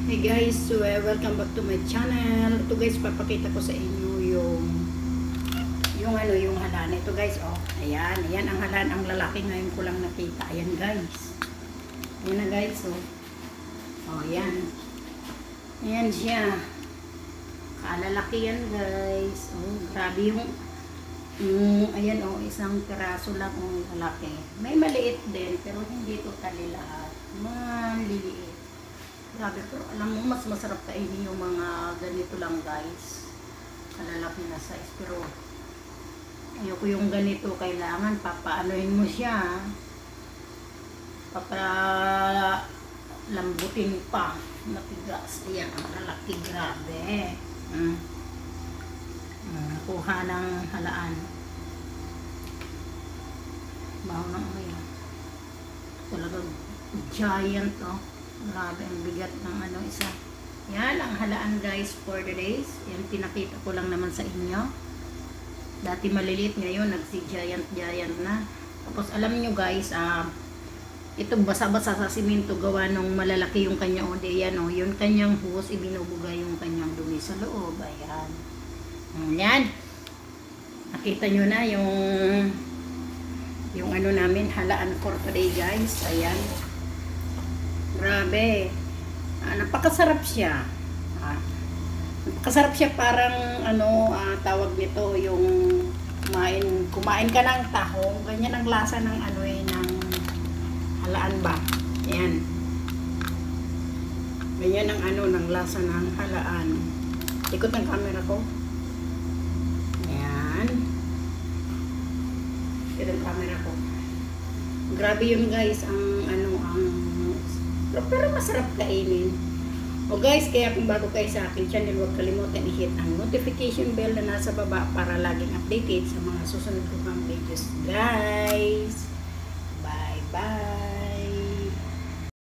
Hey guys, so welcome back to my channel. Ito guys, papakita ko sa inyo yung halan. Ito guys, oh. Ayan ang halan. Ang lalaki ngayon ko lang nakita. Ayan guys. Ayan na guys, oh. Oh, ayan. Ayan siya. Kalalaki yan guys. Oh, grabe yung ayan oh, isang piraso lang ang lalaki. May maliit din, pero hindi totally lahat. Maliliit. Grabe, pero alam mo, mas masarap kainin yung mga ganito lang guys. Kalalaki na size. Pero ayoko yung ganito. Kailangan papaanoin mo siya. Papalambutin pa. Matigas. Ayan, ang lalaki. Grabe. Nakuha ng halaan. Baho ng amoy. Talagang giant, oh. Grabe, ang bigat ng isa. Yan, ang halaan guys for the days. Yan, pinakita ko lang naman sa inyo. Dati maliliit, ngayon nagsi-giant na. Tapos alam niyo guys, ito basa-basa sa simento, gawa nung malalaki yung kanya ode. Yan o, yung kanyang hose, ibinubuga yung kanyang dumi sa loob. Ayan. Yan. Nakita nyo na yung namin, halaan for today guys. Ayan. Grabe. Napakasarap siya. Napakasarap siya, parang tawag nito yung kumain ka ng tahong. Ganyan ang lasa ng ng halaan ba. Ayan. Ganyan ang ng lasa ng halaan. Ikot ang camera ko. Ayan. Ikot ang camera ko. Grabe yun guys, pero masarap kainin. O guys, kaya kung bago kayo sa akin channel, huwag kalimutan i-hit ang notification bell na nasa baba para laging updated sa mga susunod ko pang videos guys.